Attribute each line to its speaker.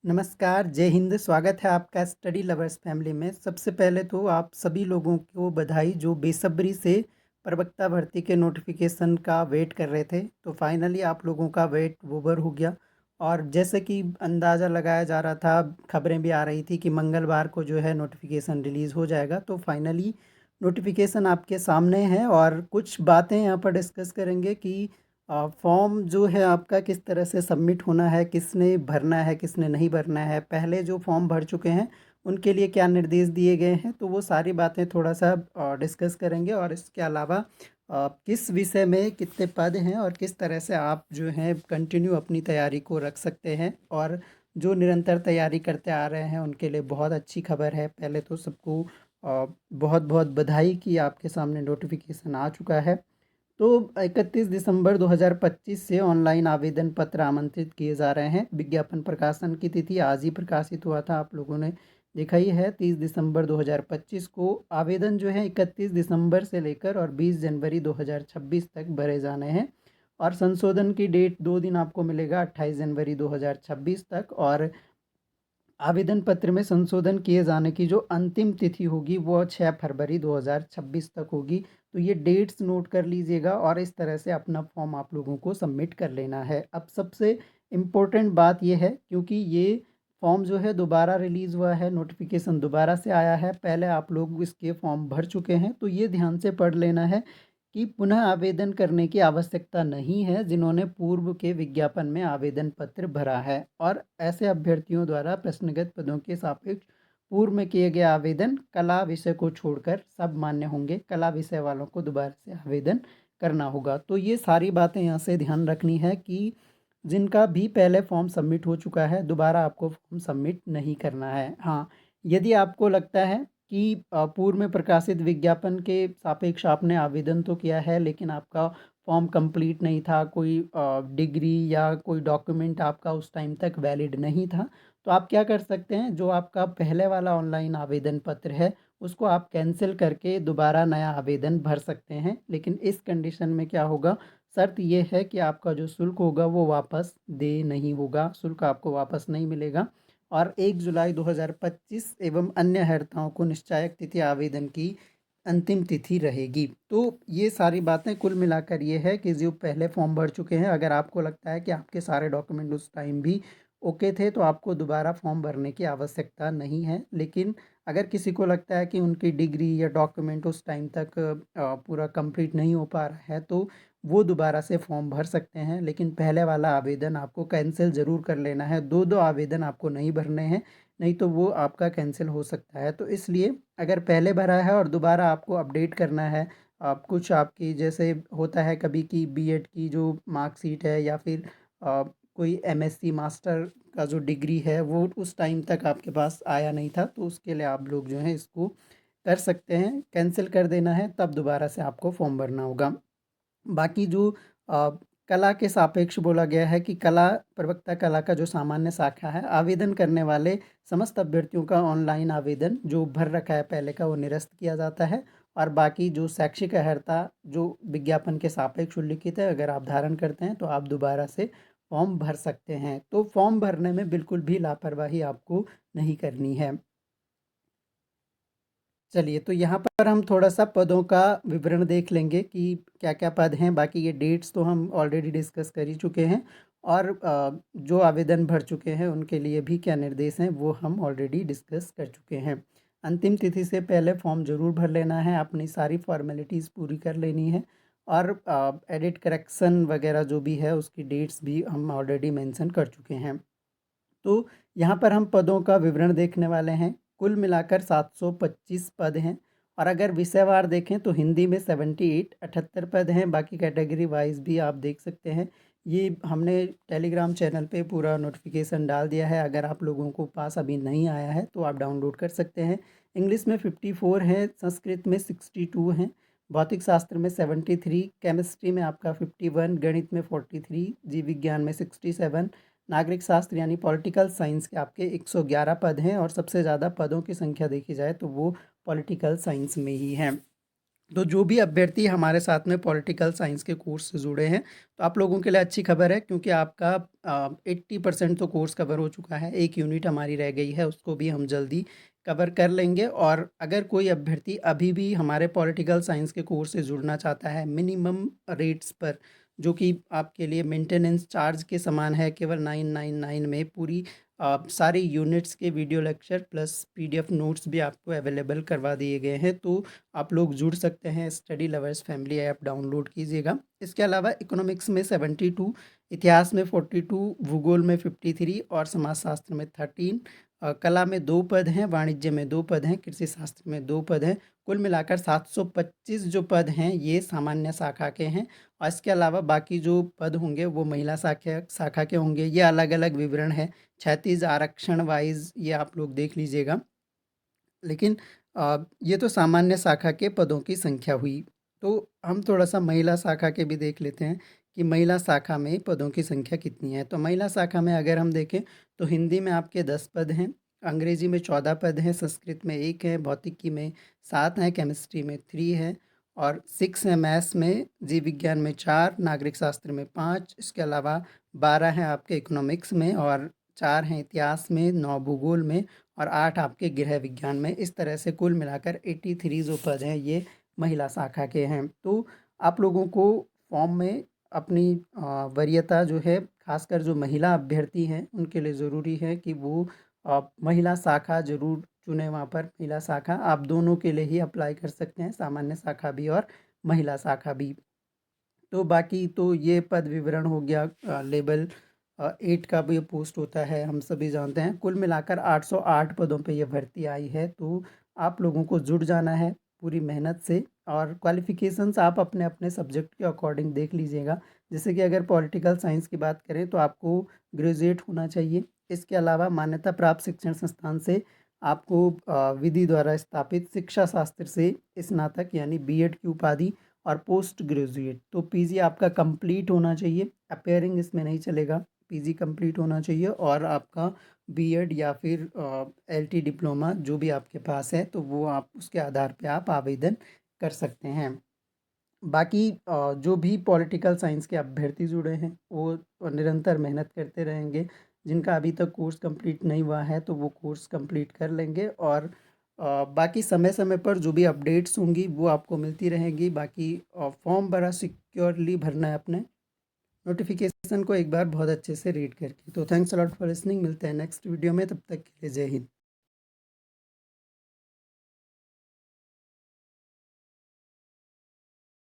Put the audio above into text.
Speaker 1: नमस्कार, जय हिंद। स्वागत है आपका स्टडी लवर्स फैमिली में। सबसे पहले तो आप सभी लोगों को बधाई जो बेसब्री से प्रवक्ता भर्ती के नोटिफिकेशन का वेट कर रहे थे। तो फाइनली आप लोगों का वेट ओवर हो गया और जैसे कि अंदाज़ा लगाया जा रहा था, खबरें भी आ रही थी कि मंगलवार को जो है नोटिफिकेशन रिलीज़ हो जाएगा। तो फाइनली नोटिफिकेशन आपके सामने है और कुछ बातें यहाँ पर डिस्कस करेंगे कि फॉर्म जो है आपका किस तरह से सबमिट होना है, किसने भरना है, किसने नहीं भरना है, पहले जो फॉर्म भर चुके हैं उनके लिए क्या निर्देश दिए गए हैं। तो वो सारी बातें थोड़ा सा डिस्कस करेंगे और इसके अलावा किस विषय में कितने पद हैं और किस तरह से आप जो हैं कंटिन्यू अपनी तैयारी को रख सकते हैं। और जो निरंतर तैयारी करते आ रहे हैं उनके लिए बहुत अच्छी खबर है। पहले तो सबको बहुत बहुत बधाई कि आपके सामने नोटिफिकेशन आ चुका है। तो 31 दिसंबर 2025 से ऑनलाइन आवेदन पत्र आमंत्रित किए जा रहे हैं। विज्ञापन प्रकाशन की तिथि आज ही प्रकाशित हुआ था, आप लोगों ने देखा ही है। 30 दिसंबर 2025 को आवेदन जो है 31 दिसंबर से लेकर और 20 जनवरी 2026 तक भरे जाने हैं। और संशोधन की डेट 2 दिन आपको मिलेगा, 28 जनवरी 2026 तक। और आवेदन पत्र में संशोधन किए जाने की जो अंतिम तिथि होगी वो 6 फरवरी 2026 तक होगी। तो ये डेट्स नोट कर लीजिएगा और इस तरह से अपना फॉर्म आप लोगों को सबमिट कर लेना है। अब सबसे इम्पोर्टेंट बात ये है, क्योंकि ये फॉर्म जो है दोबारा रिलीज़ हुआ है, नोटिफिकेशन दोबारा से आया है, पहले आप लोग इसके फॉर्म भर चुके हैं, तो ये ध्यान से पढ़ लेना है कि पुनः आवेदन करने की आवश्यकता नहीं है जिन्होंने पूर्व के विज्ञापन में आवेदन पत्र भरा है। और ऐसे अभ्यर्थियों द्वारा प्रश्नगत पदों के सापेक्ष पूर्व में किए गए आवेदन कला विषय को छोड़कर सब मान्य होंगे। कला विषय वालों को दोबारा से आवेदन करना होगा। तो ये सारी बातें यहाँ से ध्यान रखनी है कि जिनका भी पहले फॉर्म सबमिट हो चुका है दोबारा आपको फॉर्म सबमिट नहीं करना है। हाँ, यदि आपको लगता है कि पूर्व में प्रकाशित विज्ञापन के सापेक्ष आपने आवेदन तो किया है लेकिन आपका फॉर्म कंप्लीट नहीं था, कोई डिग्री या कोई डॉक्यूमेंट आपका उस टाइम तक वैलिड नहीं था, तो आप क्या कर सकते हैं, जो आपका पहले वाला ऑनलाइन आवेदन पत्र है उसको आप कैंसिल करके दोबारा नया आवेदन भर सकते हैं। लेकिन इस कंडीशन में क्या होगा, शर्त ये है कि आपका जो शुल्क होगा वो वापस दे नहीं होगा, शुल्क आपको वापस नहीं मिलेगा। और 1 जुलाई 2025 एवं अन्य हर्ताओं को निश्चायक तिथि आवेदन की अंतिम तिथि रहेगी। तो ये सारी बातें कुल मिलाकर ये है कि जो पहले फॉर्म भर चुके हैं, अगर आपको लगता है कि आपके सारे डॉक्यूमेंट उस टाइम भी ओके थे तो आपको दोबारा फॉर्म भरने की आवश्यकता नहीं है। लेकिन अगर किसी को लगता है कि उनकी डिग्री या डॉक्यूमेंट उस टाइम तक पूरा कंप्लीट नहीं हो पा रहा है तो वो दोबारा से फॉर्म भर सकते हैं। लेकिन पहले वाला आवेदन आपको कैंसिल ज़रूर कर लेना है। दो दो आवेदन आपको नहीं भरने हैं, नहीं तो वो आपका कैंसिल हो सकता है। तो इसलिए अगर पहले भरा है और दोबारा आपको अपडेट करना है, आप कुछ आपकी जैसे होता है कभी कि बीएड की जो मार्कशीट है या फिर कोई एमएससी मास्टर का जो डिग्री है वो उस टाइम तक आपके पास आया नहीं था, तो उसके लिए आप लोग जो हैं इसको कर सकते हैं, कैंसिल कर देना है, तब दोबारा से आपको फॉर्म भरना होगा। बाकी जो अ, कला के सापेक्ष बोला गया है कि कला प्रवक्ता कला का जो सामान्य शाखा है, आवेदन करने वाले समस्त अभ्यर्थियों का ऑनलाइन आवेदन जो भर रखा है पहले का वो निरस्त किया जाता है। और बाकी जो शैक्षिक अर्हता जो विज्ञापन के सापेक्ष उल्लिखित है, अगर आप धारण करते हैं तो आप दोबारा से फॉर्म भर सकते हैं। तो फॉर्म भरने में बिल्कुल भी लापरवाही आपको नहीं करनी है। चलिए, तो यहाँ पर हम थोड़ा-सा पदों का विवरण देख लेंगे कि क्या-क्या पद हैं। बाकी ये डेट्स तो हम ऑलरेडी डिस्कस कर ही चुके हैं और जो आवेदन भर चुके हैं उनके लिए भी क्या निर्देश हैं वो हम ऑलरेडी डिस्कस कर चुके हैं। अंतिम तिथि से पहले फॉर्म ज़रूर भर लेना है, अपनी सारी फ़ॉर्मेलिटीज़ पूरी कर लेनी है। और एडिट करेक्शन वगैरह जो भी है उसकी डेट्स भी हम ऑलरेडी मेंशन कर चुके हैं। तो यहाँ पर हम पदों का विवरण देखने वाले हैं। कुल मिलाकर 725 पद हैं। और अगर विषयवार देखें तो हिंदी में 78 78 पद हैं। बाकी कैटेगरी वाइज भी आप देख सकते हैं। ये हमने टेलीग्राम चैनल पे पूरा नोटिफिकेशन डाल दिया है, अगर आप लोगों को पास अभी नहीं आया है तो आप डाउनलोड कर सकते हैं। इंग्लिश में 54 हैं, संस्कृत में 62 हैं, भौतिक शास्त्र में 73, केमिस्ट्री में आपका 51, गणित में 43, जीव विज्ञान में 67, नागरिक शास्त्र यानी पॉलिटिकल साइंस के आपके 111 पद हैं। और सबसे ज़्यादा पदों की संख्या देखी जाए तो वो पॉलिटिकल साइंस में ही है। तो जो भी अभ्यर्थी हमारे साथ में पॉलिटिकल साइंस के कोर्स से जुड़े हैं, तो आप लोगों के लिए अच्छी खबर है, क्योंकि आपका 80% तो कोर्स कवर हो चुका है। एक यूनिट हमारी रह गई है, उसको भी हम जल्दी कवर कर लेंगे। और अगर कोई अभ्यर्थी अभी भी हमारे पॉलिटिकल साइंस के कोर्स से जुड़ना चाहता है मिनिमम रेट्स पर, जो कि आपके लिए मेंटेनेंस चार्ज के समान है, केवल 999 में पूरी सारी यूनिट्स के video lecture plus PDF notes भी आपको अवेलेबल करवा दिए गए हैं। तो आप लोग जुड़ सकते हैं, study lovers family app download कीजिएगा। इसके अलावा इकोनॉमिक्स में 72, इतिहास में 42, भूगोल में 53 और समाजशास्त्र में 13, कला में 2 पद हैं, वाणिज्य में 2 पद हैं, कृषि शास्त्र में 2 पद हैं। कुल मिलाकर 725 जो पद हैं ये सामान्य शाखा के हैं। और इसके अलावा बाकी जो पद होंगे वो महिला शाखा शाखा के होंगे। ये अलग अलग विवरण है, क्षैतिज आरक्षण वाइज ये आप लोग देख लीजिएगा। लेकिन ये तो सामान्य शाखा के पदों की संख्या हुई। तो हम थोड़ा-सा महिला शाखा के भी देख लेते हैं कि महिला शाखा में पदों की संख्या कितनी है। तो महिला शाखा में अगर हम देखें तो हिंदी में आपके 10 पद हैं, अंग्रेजी में 14 पद हैं, संस्कृत में 1 है, भौतिकी में 7 हैं, केमिस्ट्री में 3 है और 6 है मैथ्स में, जीव विज्ञान में 4, नागरिक शास्त्र में 5, इसके अलावा 12 हैं आपके इकोनॉमिक्स में और 4 हैं इतिहास में, 9 भूगोल में और 8 आपके गृह विज्ञान में। इस तरह से कुल मिलाकर 83 जो पद हैं ये महिला शाखा के हैं। तो आप लोगों को फॉर्म में अपनी वरीयता जो है, खासकर जो महिला अभ्यर्थी हैं उनके लिए ज़रूरी है कि वो महिला शाखा ज़रूर चुनें। वहाँ पर महिला शाखा आप दोनों के लिए ही अप्लाई कर सकते हैं, सामान्य शाखा भी और महिला शाखा भी। तो बाकी तो ये पद विवरण हो गया। लेवल 8 का भी पोस्ट होता है, हम सभी जानते हैं। कुल मिलाकर 808 पदों पे ये भर्ती आई है। तो आप लोगों को जुड़ जाना है पूरी मेहनत से। और क्वालिफ़िकेशंस आप अपने अपने सब्जेक्ट के अकॉर्डिंग देख लीजिएगा। जैसे कि अगर पॉलिटिकल साइंस की बात करें तो आपको ग्रेजुएट होना चाहिए। इसके अलावा मान्यता प्राप्त शिक्षण संस्थान से आपको विधि द्वारा स्थापित शिक्षा शास्त्र से स्नातक यानी बीएड की उपाधि और पोस्ट ग्रेजुएट तो पीजी आपका कंप्लीट होना चाहिए। अपेयरिंग इसमें नहीं चलेगा, पीजी कंप्लीट होना चाहिए और आपका बीएड या फिर एलटी डिप्लोमा जो भी आपके पास है तो वो आप उसके आधार पे आप आवेदन कर सकते हैं। बाकी जो भी पॉलिटिकल साइंस के अभ्यर्थी जुड़े हैं वो निरंतर मेहनत करते रहेंगे। जिनका अभी तक कोर्स कंप्लीट नहीं हुआ है तो वो कोर्स कंप्लीट कर लेंगे। और बाकी समय-समय पर जो भी अपडेट्स होंगी वो आपको मिलती रहेंगी। बाकी फॉर्म बड़ा सिक्योरली भरना है अपने, नोटिफिकेशन को एक बार बहुत अच्छे से रीड करके। तो thanks a lot for listening, मिलते हैं नेक्स्ट वीडियो में, तब तक के लिए जय हिंद।